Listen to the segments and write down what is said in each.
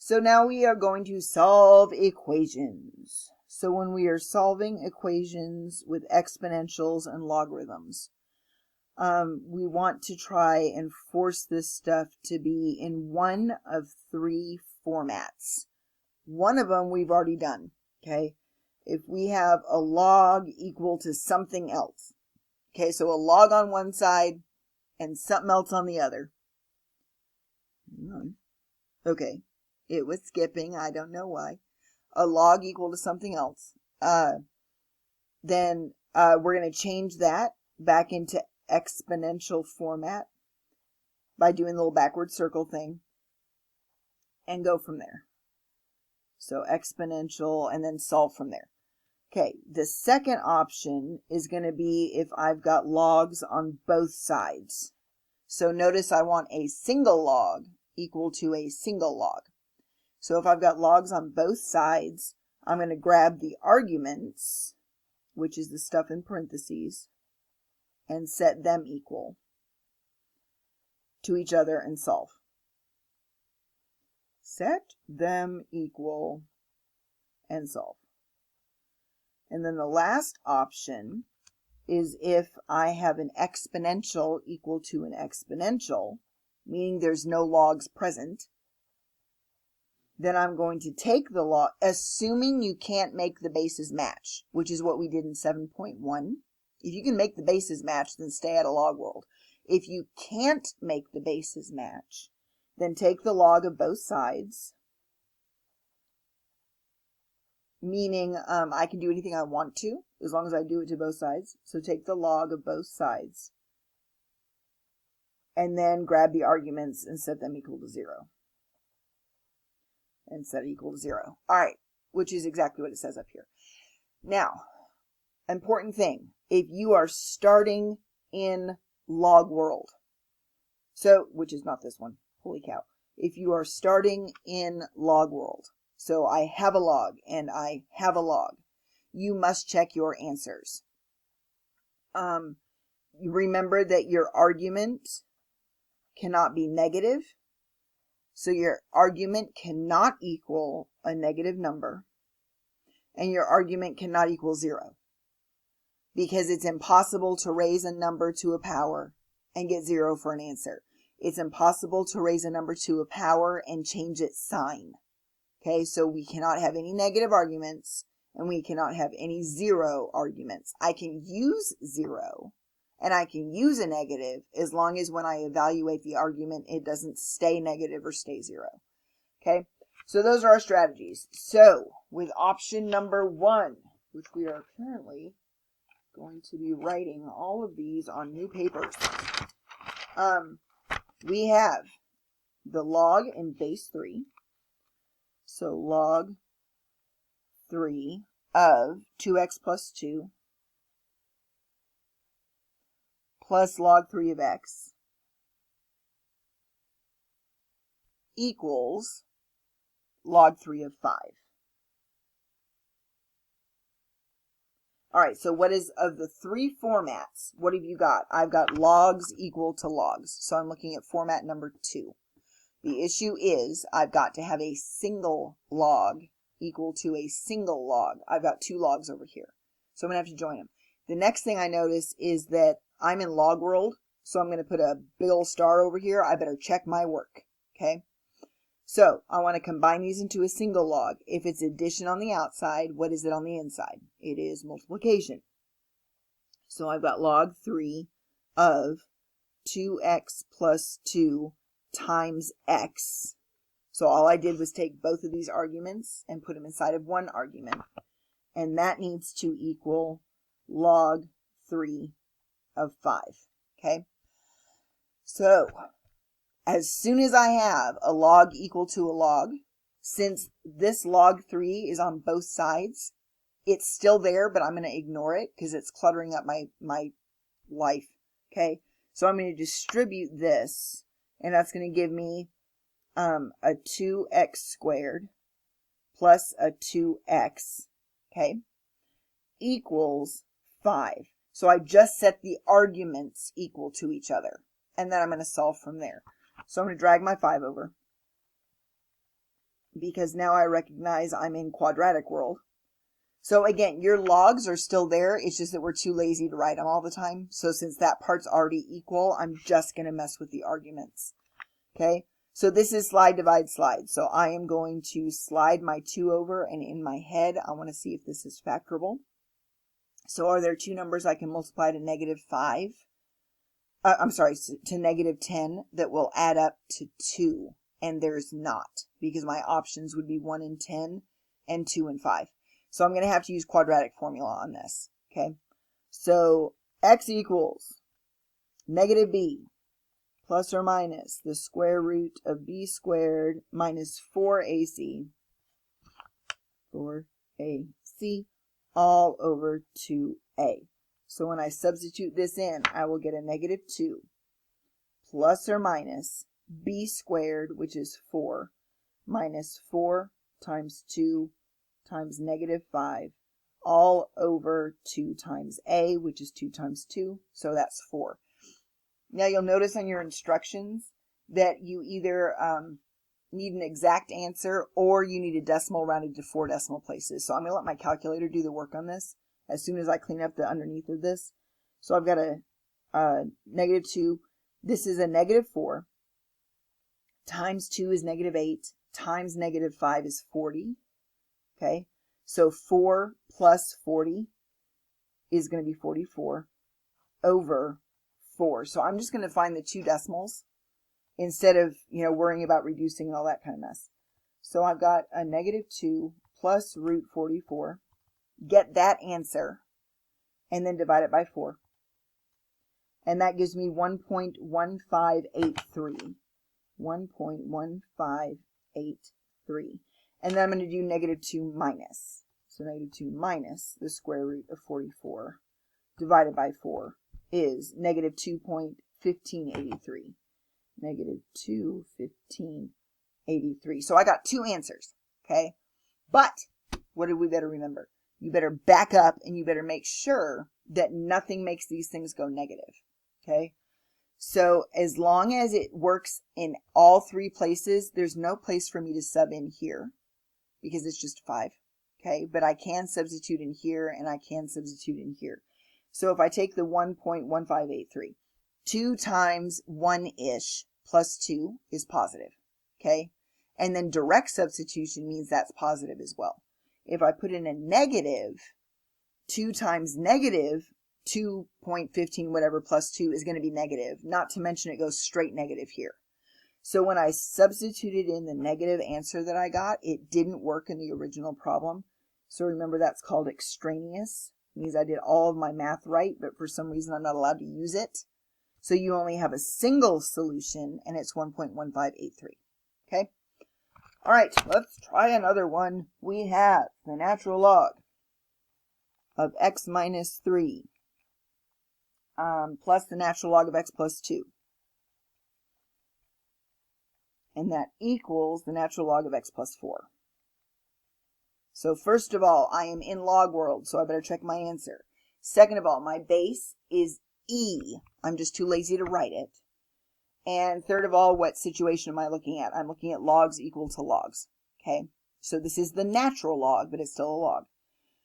So now we are going to solve equations. So when we are solving equations with exponentials and logarithms, we want to try and force this stuff to be in one of three formats. One of them we've already done, okay? If we have a log equal to something else, okay, so a log on one side and something else on the other. Okay, it was skipping, I don't know why. A log equal to something else. Then we're going to change that back into exponential format by doing the little backward circle thing and go from there. So exponential and then solve from there. Okay, the second option is going to be if I've got logs on both sides. So notice I want a single log equal to a single log. So if I've got logs on both sides, I'm going to grab the arguments, which is the stuff in parentheses, and set them equal to each other and solve. Set them equal and solve. And then the last option is if I have an exponential equal to an exponential, meaning there's no logs present, then I'm going to take the log, assuming you can't make the bases match, which is what we did in 7.1. If you can make the bases match, then stay out of log world. If you can't make the bases match, then take the log of both sides, meaning I can do anything I want to, as long as I do it to both sides. So take the log of both sides, and then grab the arguments and set them equal to 0. And set it equal to 0. All right, which is exactly what it says up here. Now, important thing, if you are starting in log world, so, which is not this one, holy cow. If you are starting in log world, so I have a log and I have a log, you must check your answers. You remember that your argument cannot be negative. So your argument cannot equal a negative number, and your argument cannot equal 0, because it's impossible to raise a number to a power and get 0 for an answer. It's impossible to raise a number to a power and change its sign. Okay, so we cannot have any negative arguments, and we cannot have any 0 arguments. I can use 0, and I can use a negative as long as when I evaluate the argument, it doesn't stay negative or stay 0. Okay, so those are our strategies. So with option number 1, which we are currently going to be writing all of these on new papers, we have the log in base 3. So log 3 of 2x plus 2 plus log 3 of x equals log 3 of 5. All right, so what is, of the three formats, what have you got? I've got logs equal to logs, so I'm looking at format number 2. The issue is I've got to have a single log equal to a single log. I've got 2 logs over here, so I'm going to have to join them. The next thing I notice is that I'm in log world, so I'm going to put a big old star over here. I better check my work, okay? So I want to combine these into a single log. If it's addition on the outside, what is it on the inside? It is multiplication. So I've got log 3 of 2x plus 2 times x. So all I did was take both of these arguments and put them inside of one argument. And that needs to equal log 3 of 5. Okay? So as soon as I have a log equal to a log, since this log 3 is on both sides, it's still there, but I'm going to ignore it because it's cluttering up my life. Okay? So I'm going to distribute this, and that's going to give me a 2x squared plus a 2x, okay, equals 5. So I just set the arguments equal to each other, and then I'm going to solve from there. So I'm going to drag my 5 over. because now I recognize I'm in quadratic world. So again, your logs are still there. It's just that we're too lazy to write them all the time. So since that part's already equal, I'm just going to mess with the arguments. Okay, so this is slide, divide, slide. So I am going to slide my 2 over, and in my head, I want to see if this is factorable. So are there two numbers I can multiply to -5? I'm sorry, to -10 that will add up to 2? And there's not, because my options would be 1 and 10 and 2 and 5. So I'm going to have to use quadratic formula on this. Okay, so x equals -b plus or minus the square root of b squared minus 4ac all over 2a. So when I substitute this in, I will get a -2 plus or minus b squared, which is 4, minus 4 times 2 times -5, all over 2 times a, which is 2 times 2, so that's 4. Now you'll notice on your instructions that you either need an exact answer or you need a decimal rounded to 4 decimal places. So I'm going to let my calculator do the work on this as soon as I clean up the underneath of this. So I've got a -2. This is a -4. Times 2 is -8. Times -5 is 40. Okay, so 4 plus 40 is going to be 44 over 4. So I'm just going to find the two decimals instead of, worrying about reducing and all that kind of mess. So I've got a -2 plus root 44. Get that answer and then divide it by 4. And that gives me 1.1583. 1.1583. And then I'm going to do -2 minus. So -2 minus the square root of 44 divided by 4 is -2.1583. -2.1583. So I got two answers, okay? But what did we better remember? You better back up and you better make sure that nothing makes these things go negative, okay? So as long as it works in all three places, there's no place for me to sub in here because it's just 5, okay? But I can substitute in here and I can substitute in here. So if I take the 1.1583, 2 times 1-ish plus 2 is positive, okay? And then direct substitution means that's positive as well. If I put in a negative, 2 times -2.15 whatever plus 2 is going to be negative, not to mention it goes straight negative here. So when I substituted in the negative answer that I got, it didn't work in the original problem. So remember, that's called extraneous. It means I did all of my math right, but for some reason I'm not allowed to use it. So you only have a single solution, and it's 1.1583. Okay? All right, let's try another one. We have the natural log of x minus 3 plus the natural log of x plus 2. And that equals the natural log of x plus 4. So first of all, I am in log world, so I better check my answer. Second of all, my base is e. I'm just too lazy to write it. And third of all, what situation am I looking at? I'm looking at logs equal to logs. Okay, so this is the natural log, but it's still a log.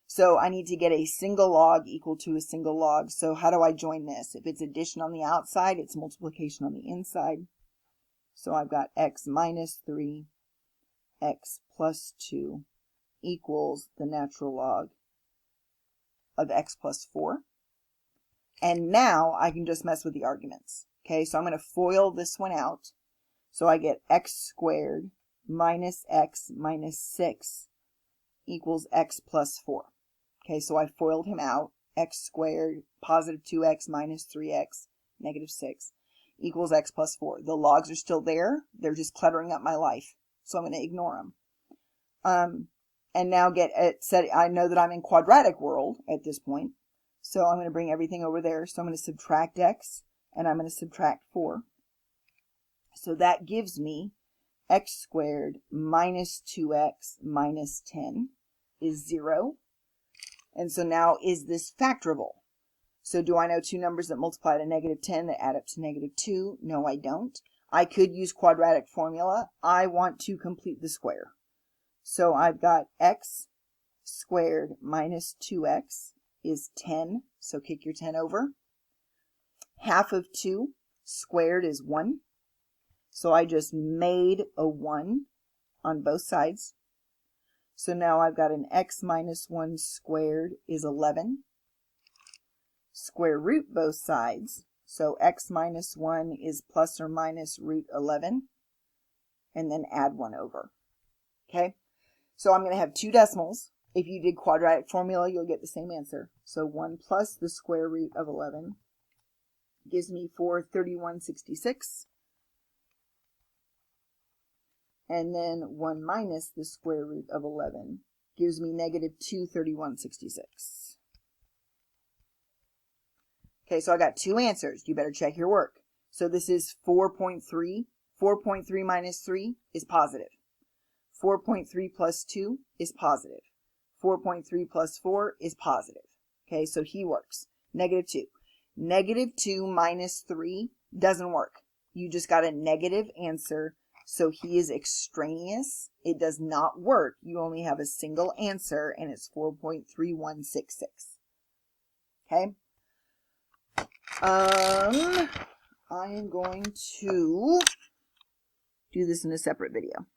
So I need to get a single log equal to a single log. So how do I join this? If it's addition on the outside, it's multiplication on the inside. So I've got x minus 3, x plus 2 equals the natural log of x plus 4. And now I can just mess with the arguments. Okay, so I'm going to FOIL this one out. So I get x squared minus x minus 6 equals x plus 4. Okay, so I FOILed him out. X squared, positive 2x minus 3x, negative 6, equals x plus 4. The logs are still there. They're just cluttering up my life. So I'm going to ignore them. And now get it set. I know that I'm in quadratic world at this point. So I'm going to bring everything over there. So I'm going to subtract x, and I'm going to subtract 4. So that gives me x squared minus 2x minus 10 is 0. And so now, is this factorable? So do I know two numbers that multiply to -10 that add up to -2? No, I don't. I could use quadratic formula. I want to complete the square. So I've got x squared minus 2x is 10. So kick your 10 over. Half of 2 squared is 1. So I just made a 1 on both sides. So now I've got an x minus 1 squared is 11. Square root both sides. So x minus 1 is plus or minus root 11. And then add 1 over. Okay? So I'm going to have two decimals. If you did quadratic formula, you'll get the same answer. So 1 plus the square root of 11 gives me 431/66. And then 1 minus the square root of 11 gives me negative 231/66. Okay, so I got two answers. You better check your work. So this is 4.3. 4.3 minus 3 is positive. 4.3 plus 2 is positive. 4.3 plus 4 is positive. Okay, so he works. Negative 2. Negative 2 minus 3 doesn't work. You just got a negative answer. So he is extraneous. It does not work. You only have a single answer, and it's 4.3166. Okay. I am going to do this in a separate video.